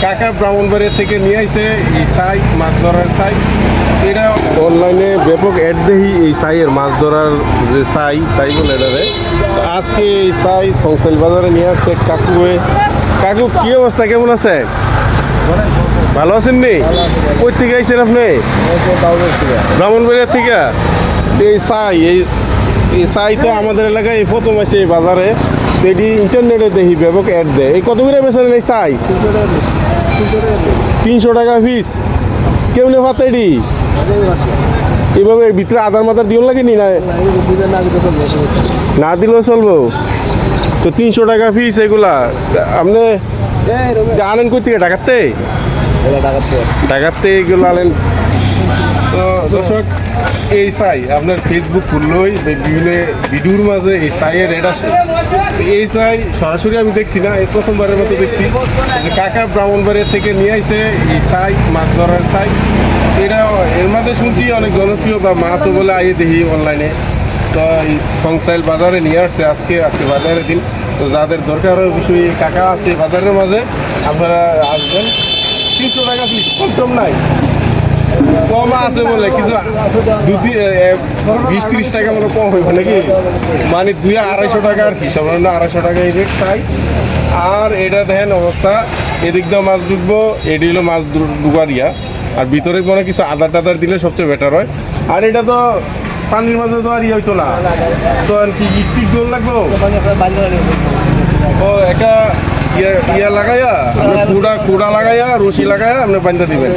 কাকা ব্রাহ্মণবাড়িয়া থেকে নিয়ে আইছে এই ছাই মাছ ধরার ছাই। এটা অনলাইনে ব্যাপক অ্যাড দেখি এই ছাইয়ের মাছ ধরার যে ছাই বলে এটারে। আজকে এই ছাই সংসাইল বাজারে নিয়ে আসছে কাকু। কাকু কি অবস্থা, কেমন আছে? ভালো আছেন নি? কই থেকে আইছেন আপনি? ব্রাহ্মণবাড়িয়া থেকে। এই ছাই তো আমাদের এলাকায় এই প্রথম আছে এই বাজারে। এটি ইন্টারনেটে দেখি ব্যাপক অ্যাড দেয়। এই কত করে বেছেন এই ছাই? 300 টাকা পিস। কেউ নে ভাত এটি এইভাবে ভিতরে আদার মাদার দিও লাগেনি না? না দিলেও চলবো তো। 300 টাকা পিস এগুলা আপনি আনেন কই থেকে? ঢাকাতে এগুলো আনেন তো। দর্শক, এই ছাই আপনার ফেসবুক খুললেই বিভিন্ন ভিডিওর মাঝে এই ছাইয়ের রেট আসে। এই ছাই সরাসরি আমি দেখছি না, এই প্রথমবারের মতো দেখছি। কাকা ব্রাহ্মণবাড়িয়া থেকে নিয়ে আইছে এই ছাই মাছ ধরার ছাই। এটা এর মধ্যে শুনছি অনেক জনপ্রিয় বা মাছও বলে আইয়ে দেখি অনলাইনে। তো এই সংসাইল বাজারে নিয়ে আসছে আজকে বাজারের দিন। তো যাদের দরকার হয় অবশ্যই কাকা আছে বাজারের মাঝে, আপনারা আসবেন। 300 টাকা পিস, কম নাই, কম আছে বলে কিন্তু 20-30 টাকা মতো কম হইব নাকি? মানে 200-250 টাকার হিসাব, 250 টাকা এই রেট চাই। আর এটা দেখেন অবস্থা, এদিক দিয়ে মাছ ঢুকবো, এটি হলো মাছ ডুবারিয়া। আর ভিতরে মনে কিছু আদার টাদার দিলে সবচেয়ে বেটার হয়। আর এটা তো পানির মাঝে তো আর হইতো না, তো আর কি ইট দোল লাগবো। ও একটা ইয়া লাগাইয়া কুড়া লাগাইয়া রশি লাগাইয়া আপনি বান্ধা দিবেন।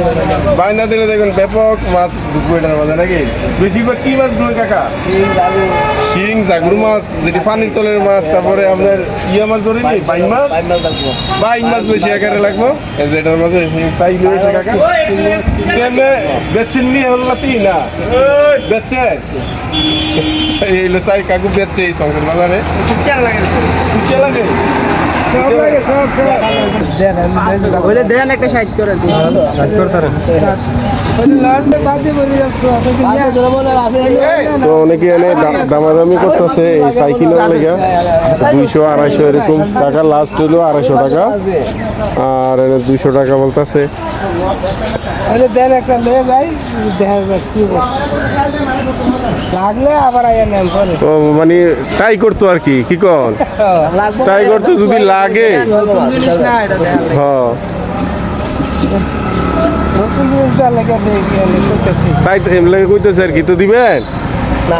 বান্ধা দিলে দেখবেন ব্যাপক মাছ ঢুকবে এটার মাঝে নাকি? বেশিরভাগ কি মাছ ঢুকে কাকা? শিং, জাগুর মাছ, যেটি পানির তলের মাছ। তারপরে আপনার ইয়া মাছ ধরে নি বাইন মাছ বেশি আকারে লাগবো। যেটার মাঝে চাই নিয়েছে কাকা। কেমনে বেচছেন নি হল্লাতি না বেচছে? এই হলো চাই কাকু বেচছে এই সংসার বাজারে। কুচা লাগে দেন একটা সাইড করে তো অনেকে এনে দামাদামি করতেছে এই সাইকেলের লেগে। 200-250 এরকম টাকা, লাস্ট হলো 250 টাকা। আর এনে 200 টাকা বলতেছে। দেন একটা লে যাই লাগলে আবার তো মানে ট্রাই করতো আর কি কন ট্রাই করতো যদি লাগে। হ্যাঁ, সাইড এমনি কইতেছে আর কি, তো দিবেন না?